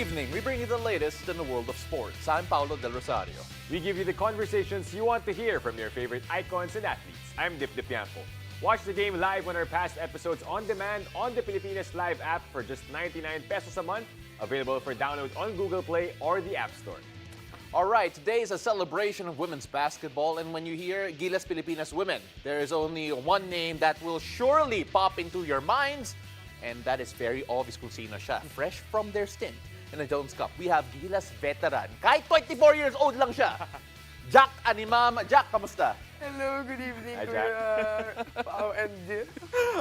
evening, we bring you the latest in the world of sports. I'm Paulo Del Rosario. We give you the conversations you want to hear from your favorite icons and athletes. I'm Dip Dipianco. Watch the game live on our past episodes on demand on the Pilipinas Live app for just 99 pesos a month. Available for download on Google Play or the App Store. All right, today is a celebration of women's basketball, and when you hear GILAS Pilipinas Women, there is only one name that will surely pop into your minds, and that is very obvious kung sino siya. Fresh from their stint in the Jones Cup, we have GILAS veteran. Kahit 24 years old lang siya. Jack ANIMAM. Jack, kamusta? Hello, good evening, Hi, Kuya Pao and Dip.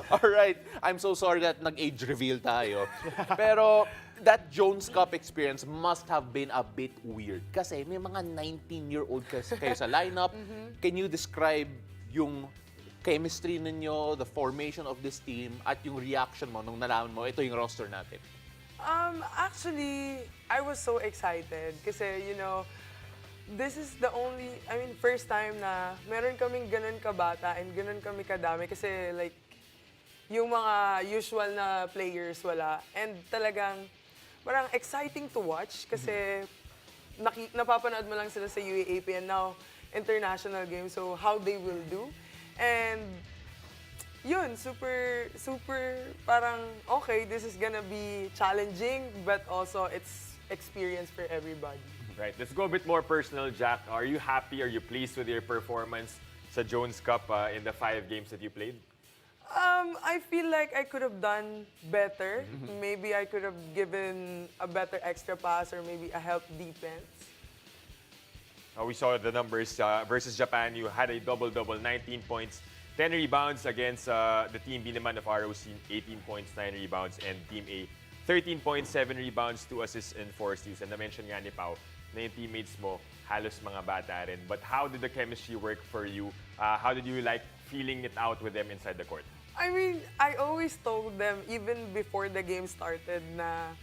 All right, I'm so sorry that nag-age reveal tayo. Pero that Jones Cup experience must have been a bit weird. Kasi may mga 19-year-old kayo sa lineup. Can you describe yung chemistry ninyo, the formation of this team, at yung reaction mo nung nalaman mo, ito yung roster natin? Actually, I was so excited kasi, you know, this is the only, first time na meron kaming ganun kabata and ganun kami kadami kasi like, yung mga usual na players wala. And talagang, parang exciting to watch kasi napapanood mo lang sila sa UAAP and now international game, so how they will do. And yun, super parang, okay, this is gonna be challenging, but also it's experience for everybody. Right, let's go a bit more personal, Jack. Are you happy? Are you pleased with your performance sa Jones Cup in the 5 games that you played? I feel like I could have done better. Maybe I could have given a better extra pass or maybe a help defense. We saw the numbers versus Japan. You had a double-double, 19 points, 10 rebounds against the Team B naman of ROC, 18 points, 9 rebounds, and Team A, 13 points, 7 rebounds, 2 assists, and 4 steals. And na-mention nga ni Pao na yung teammates mo, halos mga bata rin. But how did the chemistry work for you? How did you like feeling it out with them inside the court? I mean, I always told them, even before the game started, na,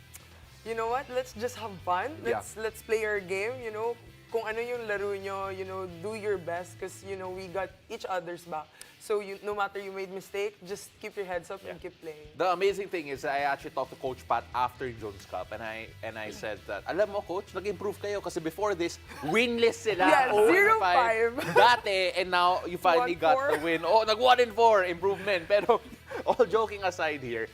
you know what, let's just have fun. Let's play our game, you know. Kung ano yung laro nyo, you know, do your best because, you know, we got each other's back. So, no matter you made mistake, just keep your heads up and keep playing. The amazing thing is I actually talked to Coach Pat after Jones Cup and I said that, alam mo Coach, nag-improve kayo kasi before this, winless sila. Yeah, 0-5 0-5. Dati, and now you finally got 1-4. the win. Oh, nag-1-4, improvement. Pero all joking aside here,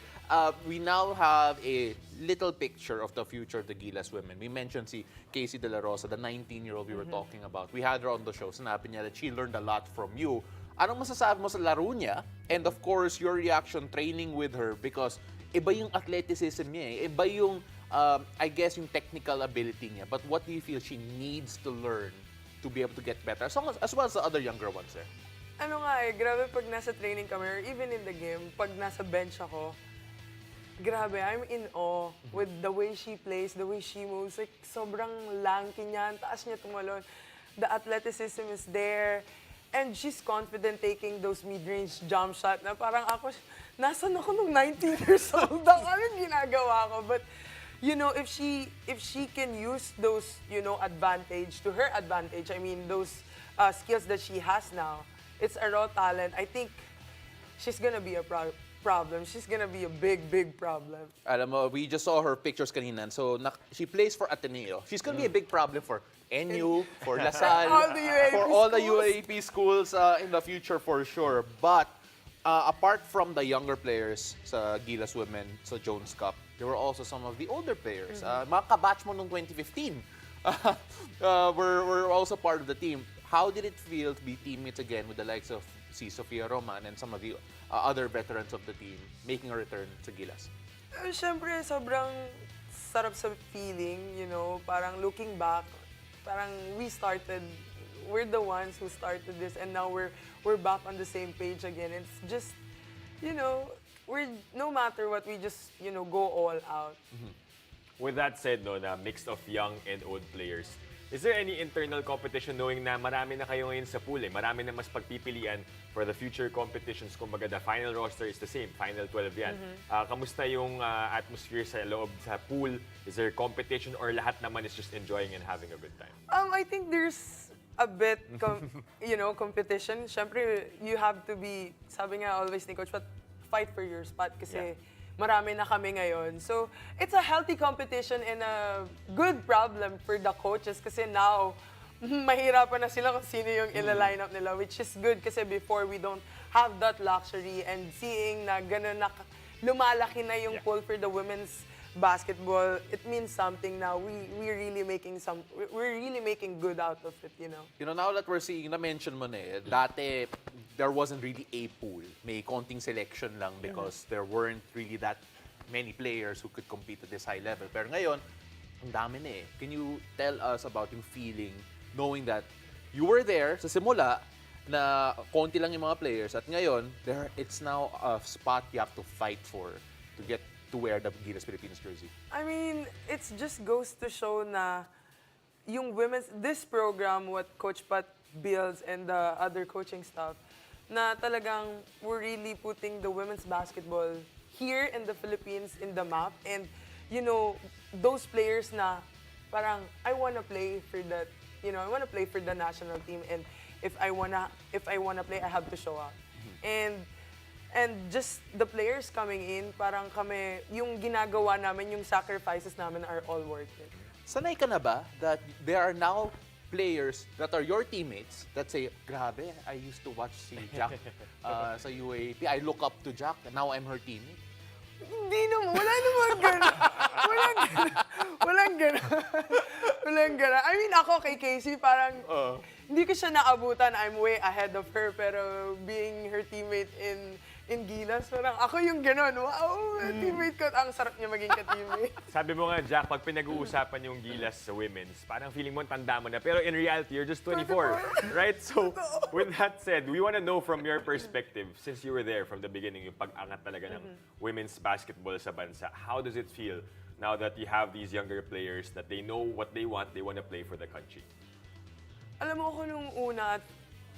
we now have a little picture of the future of the GILAS women. We mentioned si Casey De La Rosa, the 19-year-old we were talking about. We had her on the show. Sinabi niya that she learned a lot from you. Anong masasabi mo sa laro niya? And of course, your reaction training with her because iba yung athleticism niya eh. Iba yung, I guess, yung technical ability niya. But what do you feel she needs to learn to be able to get better? As well as the other younger ones eh. Ano nga eh, grabe pag nasa training kami or even in the game, pag nasa bench ako, grabe, I'm in awe with the way she plays, the way she moves. Like, sobrang lanky niya, ang taas niya tumalon. The athleticism is there. And she's confident taking those mid-range jump shot na parang ako, nasan ako nung 19 years old? Anong ginagawa ko? But, you know, if she can use those, you know, advantage, to her advantage, I mean, those skills that she has now, it's a raw talent. I think she's gonna be a problem. She's gonna be a big problem. Alam mo, we just saw her pictures kanina. So, she plays for Ateneo. She's gonna be a big problem for NU, for LaSalle, All the UAP for all the schools. UAP schools in the future for sure. But apart from the younger players sa GILAS Women, sa Jones Cup, there were also some of the older players. Mga kabatch mo nung 2015 were also part of the team. How did it feel to be teammates again with the likes of si Sofia Roman and some of the other veterans of the team making a return sa GILAS? Siyempre, sobrang sarap sa feeling, you know, parang looking back, parang we're the ones who started this and now we're back on the same page again. It's just, you know, no matter what, we just, you know, go all out. With that said, no, na mix of young and old players, is there any internal competition knowing na marami na kayo ngayon sa pool eh? Marami na mas pagpipilian for the future competitions. Kumbaga, the final roster is the same, final 12 yan. Kamusta yung atmosphere sa loob sa pool? Is there competition or lahat naman is just enjoying and having a good time? I think there's a bit, you know, competition. Siyempre, you have to be, sabi nga always ni Coach, but fight for your spot kasi marami na kami ngayon. So, it's a healthy competition and a good problem for the coaches kasi now, mahirapan na sila kung sino yung ila-line up nila, which is good kasi before we don't have that luxury and seeing na gano'n na lumalaki na yung pool for the women's basketball, it means something now. We're really making good out of it, you know. You know, now that we're seeing, na-mention mo na dati, there wasn't really a pool. May konting selection lang because there weren't really that many players who could compete at this high level. Pero ngayon, ang dami na Can you tell us about yung feeling knowing that you were there sa simula na konti lang yung mga players at ngayon, it's now a spot you have to fight for to get to wear the GILAS Philippines jersey? I mean, it just goes to show na yung this program, what Coach Pat builds and the other coaching staff, na talagang we're really putting the women's basketball here in the Philippines in the map. And, you know, those players na parang, I wanna play for that, you know, I wanna play for the national team. And if I wanna play, I have to show up. And just the players coming in, parang kami, yung ginagawa namin, yung sacrifices namin are all worth it. Sanay ka na ba that there are now players that are your teammates that say, grabe, I used to watch si Jack sa UAP. I look up to Jack, and now I'm her teammate. Hindi naman, wala naman gano'n. Walang gano'n. I mean, ako kay Casey, parang hindi ko siya naabutan. I'm way ahead of her, pero being her teammate in GILAS, parang ako yung gano'n. Wow, teammate ko. Ang sarap niya maging ka-teammate. Sabi mo nga, Jack, pag pinag-uusapan yung GILAS sa women's, parang feeling mo tanda mo na. Pero in reality, you're just 24, right? So, with that said, we want to know from your perspective, since you were there from the beginning, yung pag-angat talaga ng women's basketball sa bansa, how does it feel now that you have these younger players that they know what they want to play for the country? Alam mo ako nung una,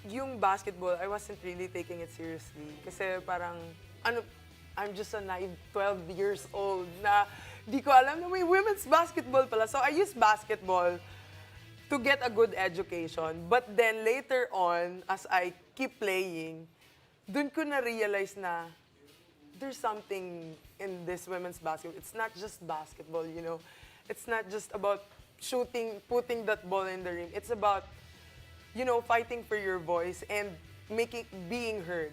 yung basketball, I wasn't really taking it seriously. Kasi parang, I'm just a naive 12 years old na di ko alam na may women's basketball pala. So I used basketball to get a good education. But then later on, as I keep playing, dun ko na-realize na there's something in this women's basketball. It's not just basketball, you know. It's not just about shooting, putting that ball in the rim. It's about, you know, fighting for your voice and being heard.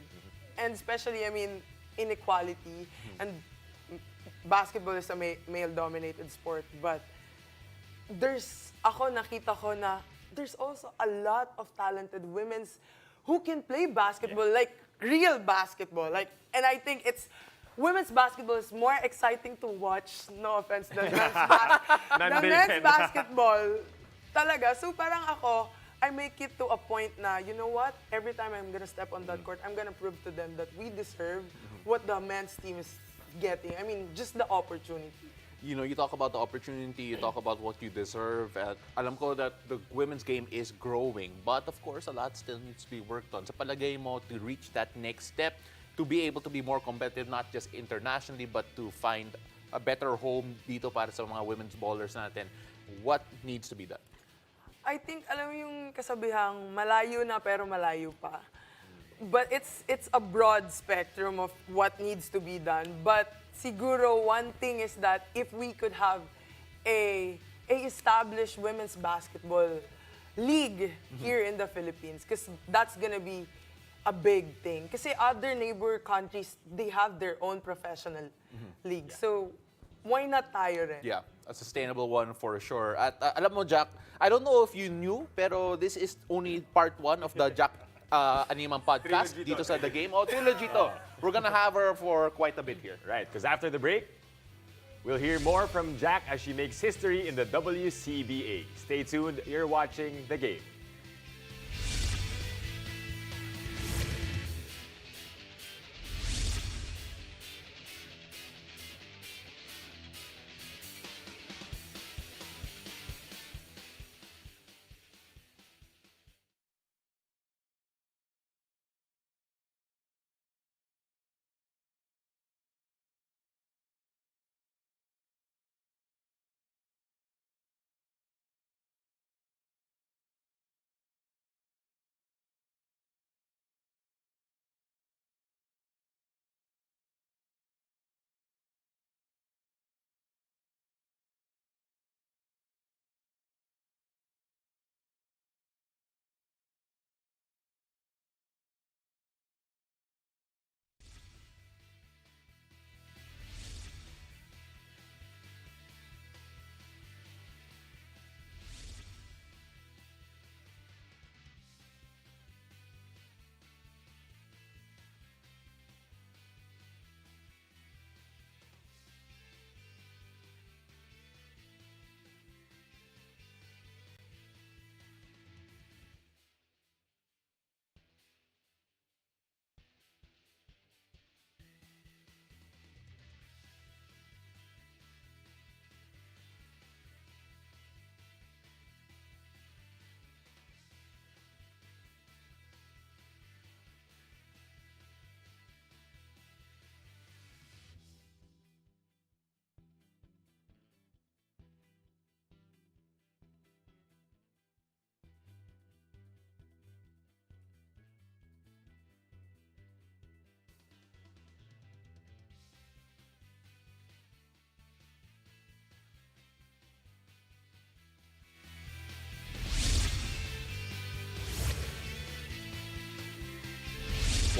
And especially, I mean, inequality. And basketball is a male-dominated sport. But nakita ko na there's also a lot of talented women who can play basketball, like real basketball. And I think women's basketball is more exciting to watch, no offense, than men's basketball. Talaga. So parang ako, I make it to a point na, you know what? Every time I'm gonna step on that court, I'm gonna prove to them that we deserve what the men's team is getting. I mean, just the opportunity. You know, you talk about the opportunity, you talk about what you deserve. At alam ko that the women's game is growing, but of course, a lot still needs to be worked on. Sa palagay mo, to reach that next step, to be able to be more competitive, not just internationally, but to find a better home dito para sa mga women's ballers natin, what needs to be done? I think, alam mo yung kasabihang, malayo na pero malayo pa. But it's a broad spectrum of what needs to be done. But siguro one thing is that if we could have a established women's basketball league here in the Philippines, because that's gonna be a big thing. Kasi other neighbor countries, they have their own professional league. So why not tayo rin? Yeah, a sustainable one for sure. At alam mo, Jack, I don't know if you knew, pero this is only part 1 of the Jack ANIMAM podcast Trilogy dito to. sa The Game. Trilogy to. We're gonna have her for quite a bit here. Right, because after the break, we'll hear more from Jack as she makes history in the WCBA. Stay tuned, you're watching The Game.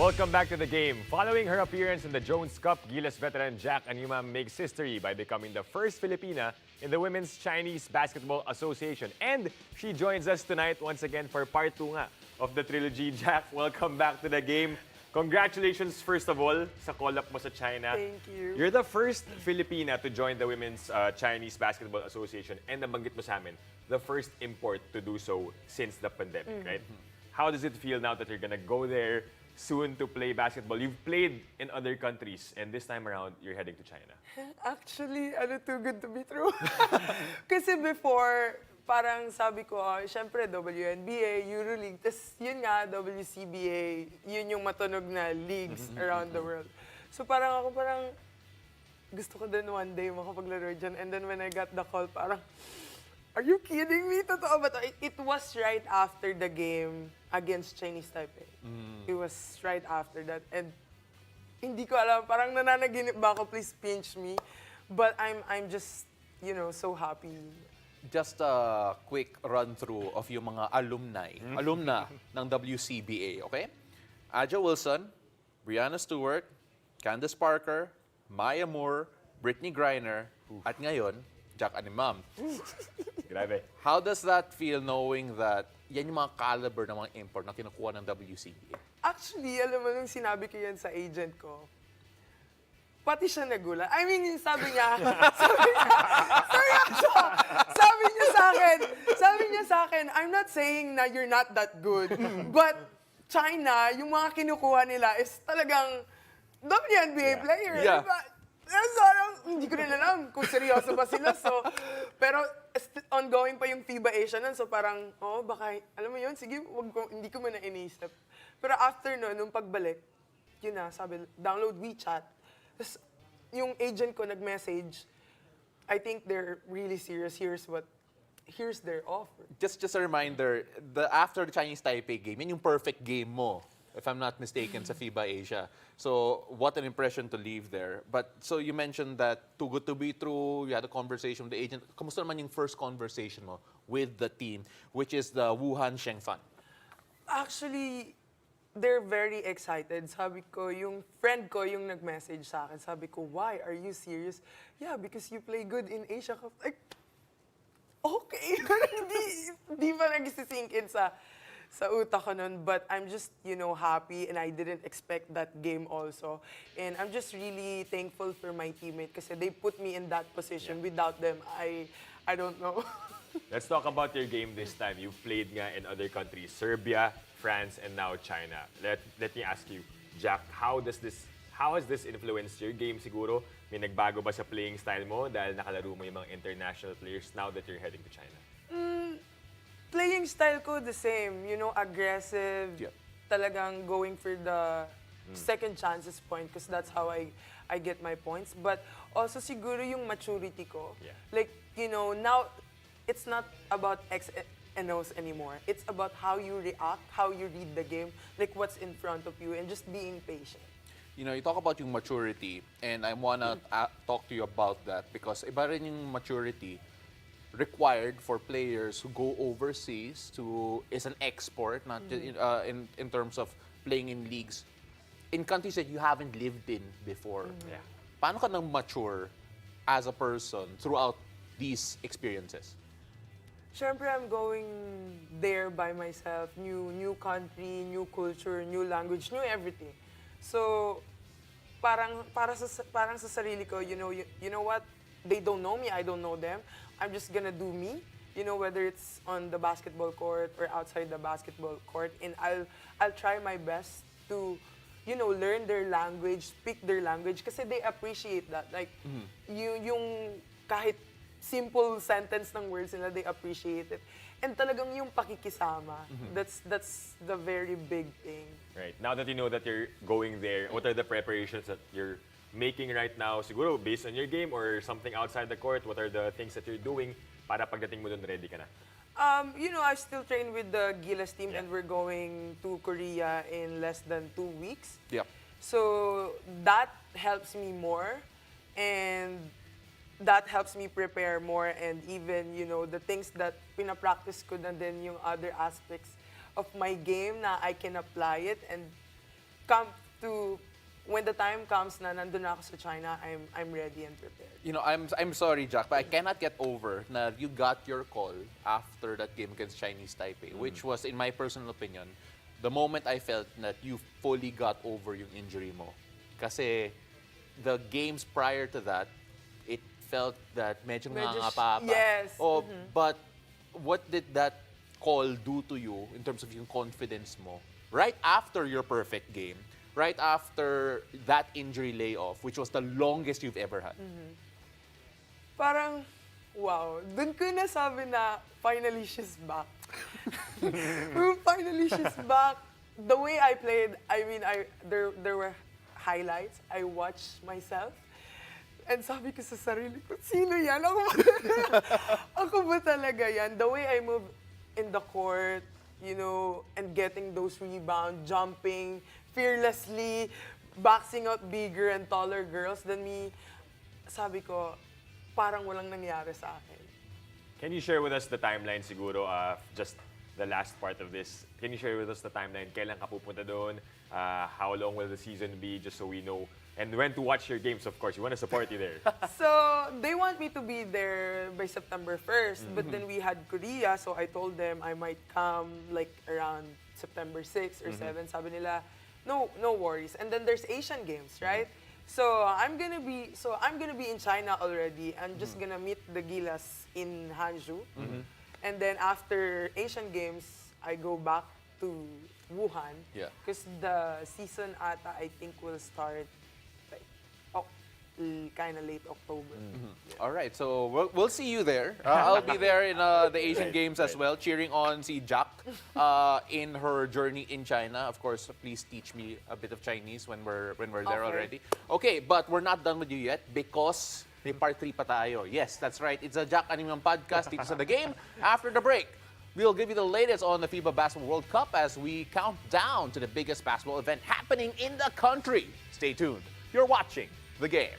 Welcome back to the game. Following her appearance in the Jones Cup, GILAS veteran Jack ANIMAM makes history by becoming the first Filipina in the Women's Chinese Basketball Association. And she joins us tonight once again for part 2 nga of the trilogy. Jack, welcome back to the game. Congratulations, first of all, sa call-up mo sa China. Thank you. You're the first Filipina to join the Women's Chinese Basketball Association, and nabanggit mo sa amin, the first import to do so since the pandemic, right? How does it feel now that you're gonna go there soon to play basketball? You've played in other countries, and this time around, you're heading to China. Actually, too good to be true. Kasi before, parang sabi ko, syempre WNBA, EuroLeague, tas yun nga, WCBA, yun yung matunog na leagues around the world. So parang gusto ko din one day makapaglaro dyan. And then when I got the call, parang, are you kidding me? Totoo ba to? It was right after the game against Chinese Taipei. It was right after that. And hindi ko alam, parang nananaginip ba ako, please pinch me. But I'm just, so happy. Just a quick run-through of yung mga alumna ng WCBA, okay? Aja Wilson, Brianna Stewart, Candace Parker, Maya Moore, Brittany Griner, at ngayon, Jack ANIMAM. Grabe. How does that feel knowing that yan yung mga caliber ng mga import na kinukuha ng WCBA? Actually, alam mo, nung sinabi ko yan sa agent ko, pati siya nagulat. I mean, yung sabi niya, sabi niya sa akin, I'm not saying na you're not that good, but China, yung mga kinukuha nila is talagang WNBA player. Yeah. Diba? Parang, hindi ko rin alam kung seryoso ba sila. So, pero ongoing pa yung FIBA Asia nun. So parang, baka, alam mo yun, sige, hindi ko muna inisip. Pero after nun, nung pagbalik, yun na, sabi, download WeChat. Tapos, yung agent ko nag-message, I think they're really serious. Here's their offer. Just a reminder, after the Chinese Taipei game, yun yung perfect game mo, if I'm not mistaken, sa FIBA Asia. So, what an impression to leave there. But, so you mentioned that too good to be true, you had a conversation with the agent. Kamusta naman yung first conversation mo with the team, which is the Wuhan Shengfan? Actually, they're very excited. Sabi ko, yung friend ko yung nag-message sa akin. Sabi ko, why? Are you serious? Yeah, because you play good in Asia Cup. Like, okay. Hindi pa nag-sink in sa utak ko nun. But I'm just, happy and I didn't expect that game also. And I'm just really thankful for my teammate kasi they put me in that position. Yeah. Without them, I don't know. Let's talk about your game this time. You've played nga in other countries, Serbia, France, and now China. Let me ask you, Jack, how has this influenced your game siguro? May nagbago ba sa playing style mo dahil nakalaro mo yung mga international players now that you're heading to China? Playing style ko the same, aggressive, Yep. talagang going for the second chances point because that's how I get my points. But also siguro yung maturity ko. Yeah. Like, now it's not about X and O's anymore. It's about how you react, how you read the game, like what's in front of you, and just being patient. You talk about yung maturity, and I wanna talk to you about that because iba rin yung maturity required for players who go overseas is an export, not just in terms of playing in leagues in countries that you haven't lived in before. Yeah. Paano ka nang mature as a person throughout these experiences? Siyempre, I'm going there by myself. New country, new culture, new language, new everything. So, parang sa sarili ko, you know what? They don't know me, I don't know them. I'm just gonna do me. Whether it's on the basketball court or outside the basketball court, and I'll try my best to, learn their language, speak their language, kasi they appreciate that. Like, yung kahit simple sentence ng words nila, they appreciate it. And talagang yung pakikisama, that's the very big thing. Right. Now that you know that you're going there, what are the preparations that you're making right now? Siguro based on your game or something outside the court, what are the things that you're doing para pagdating mo dun ready ka na? I still train with the GILAS team, Yeah. and we're going to Korea in less than 2 weeks. Yep. So that helps me more, and that helps me prepare more, and even, the things that pinapractice ko na din yung other aspects of my game na I can apply it, and come to when the time comes na nandun na ako sa China, I'm ready and prepared. You know, I'm sorry, Jack, but I cannot get over na you got your call after that game against Chinese Taipei, which was, in my personal opinion, the moment I felt that you fully got over yung injury mo. Kasi the games prior to that, it felt that medyo ngangapa pa. Yes. Oh, but what did that call do to you in terms of yung confidence mo? Right after your perfect game, right after that injury layoff, which was the longest you've ever had. Parang, wow, dun ko nasabi na finally she's back. Finally she's back. The way I played, I mean, there were highlights. I watched myself. And sabi ko sa sarili ko, sino yan? Ako ba, ako ba talaga yan? The way I move in the court, you know, and getting those rebounds, jumping fearlessly, boxing out bigger and taller girls than me, sabi ko, parang walang nangyari sa akin. Can you share with us the timeline siguro, just the last part of this? Can you share with us the timeline? Kailan ka pupunta doon? How long will the season be, just so we know? And when to watch your games, of course. We want to support you there. So, they want me to be there by September 1st, but then we had Korea, so I told them I might come like around September 6 or 7. Sabi nila, no worries. And then there's Asian Games, right? So I'm gonna be in China already. I'm just gonna meet the GILAS in Hangzhou, and then after Asian Games, I go back to Wuhan. Yeah. Because the season ata I think will start like kind of late October. All right, so we'll see you there. I'll be there in the Asian Games as well, cheering on si Jack in her journey in China. Of course, please teach me a bit of Chinese when we're there Okay. already. Okay, but we're not done with you yet because may part 3 pa tayo. Yes, that's right. It's a Jack ANIMAM podcast dito sa The Game. After the break, we'll give you the latest on the FIBA Basketball World Cup as we count down to the biggest basketball event happening in the country. Stay tuned. You're watching The Game.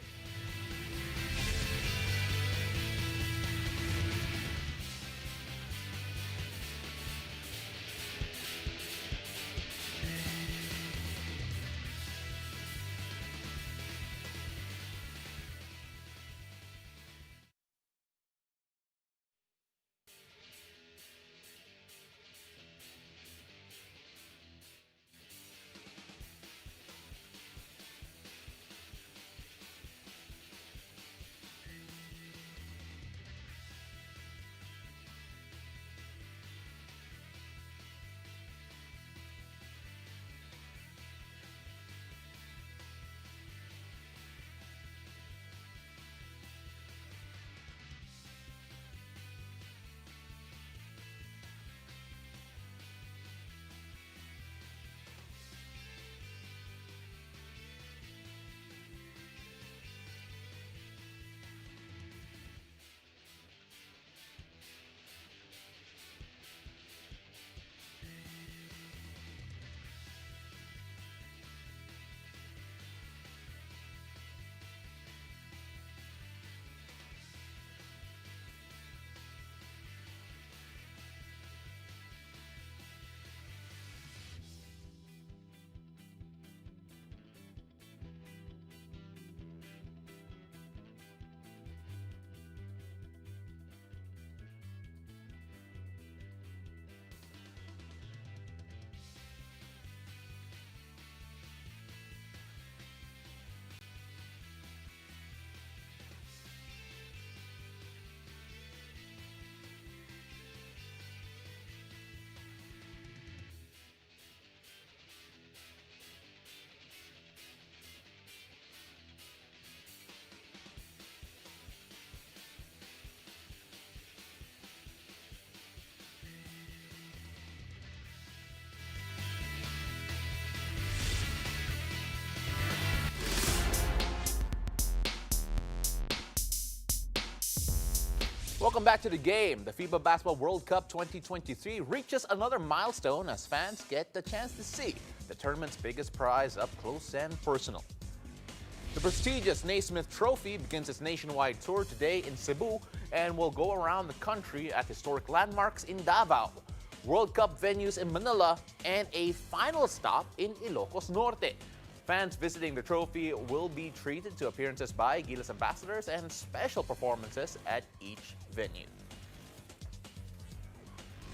Welcome back to The Game. The FIBA Basketball World Cup 2023 reaches another milestone as fans get the chance to see the tournament's biggest prize up close and personal. The prestigious Naismith Trophy begins its nationwide tour today in Cebu and will go around the country at historic landmarks in Davao. World Cup venues in Manila, and a final stop in Ilocos Norte. Fans visiting the trophy will be treated to appearances by GILAS ambassadors and special performances at each venue.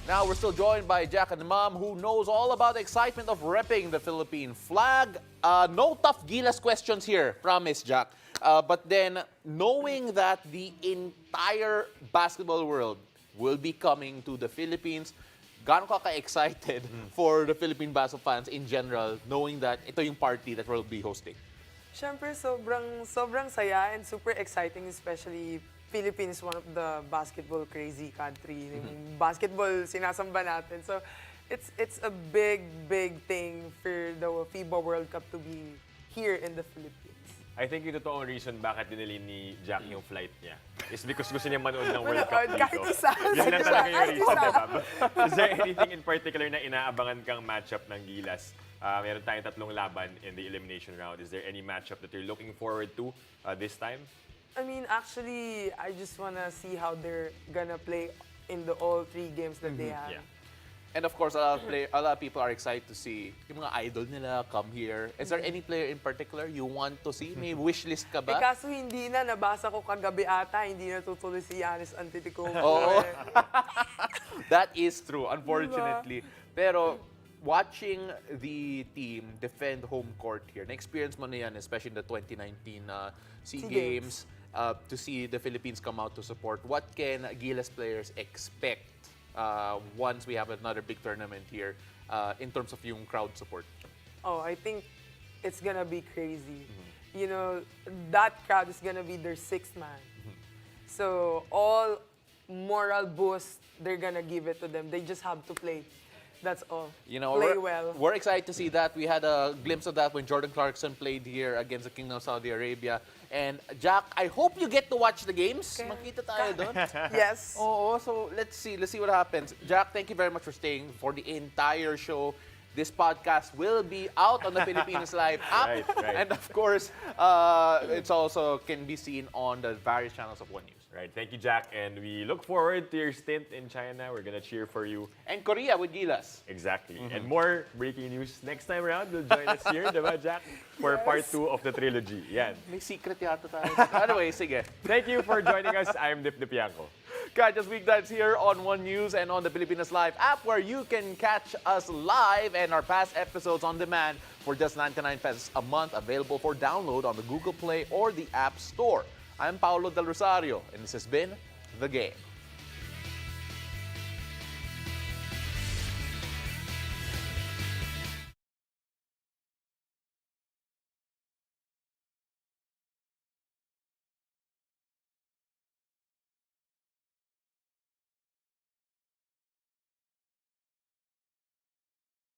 Now we're still joined by Jack and Mom, who knows all about the excitement of repping the Philippine flag. No tough GILAS questions here, promise, Jack. But then, knowing that the entire basketball world will be coming to the Philippines, gaano ka ka-excited for the Philippine basketball fans in general, knowing that ito yung party that we'll be hosting? Siyempre, sobrang saya and super exciting, especially Philippines, one of the basketball crazy country. Yung basketball sinasamba natin. So, it's a big thing for the FIBA World Cup to be here in the Philippines. I think yung totoong reason bakit dinili ni Jack yung flight niya is because gusto niya manood ng World Cup dito. Kahit isa. Yun lang talaga yung Kahit reason, isa. diba? Is there anything in particular na inaabangan kang matchup ng GILAS? Meron tayong 3 laban in the elimination round. Is there any matchup that you're looking forward to this time? I mean, actually, I just wanna see how they're gonna play in all 3 games that they have. Yeah. And of course, a lot of people are excited to see yung mga idol nila come here. Is there any player in particular you want to see? May wishlist ka ba? Kaso hindi na, nabasa ko kagabi ata, hindi na tutuloy si Giannis Antetokounmpo. Oo. That is true, unfortunately. Pero watching the team defend home court here, na-experience mo na yan, especially in the 2019 SEA Games, to see the Philippines come out to support. What can GILAS players expect once we have another big tournament here in terms of yung crowd support? Oh, I think it's gonna be crazy. You know, that crowd is gonna be their 6th man. So all moral boost, they're gonna give it to them. They just have to play. That's all. You know, play well. We're excited to see that. We had a glimpse of that when Jordan Clarkson played here against the Kingdom of Saudi Arabia. And Jack, I hope you get to watch the games. Okay. Makita tayo doon. Yes. Oo, so let's see what happens. Jack, thank you very much for staying for the entire show. This podcast will be out on the Pilipinas Live app. Right. And of course, it's also can be seen on the various channels of One News. Right. Thank you, Jack. And we look forward to your stint in China. We're gonna cheer for you. And Korea with GILAS. Exactly. And more breaking news next time around. Will join us here, diba, Jack? For part 2 of the trilogy. Yan. May secret yata tayo. Anyway, sige. Thank you for joining us. I'm Dip Dipianco. Catch us weeknights here on One News and on the Pilipinas Live app, where you can catch us live and our past episodes on demand for just 99 pesos a month, available for download on the Google Play or the App Store. I'm Paolo Del Rosario, and this has been The Game.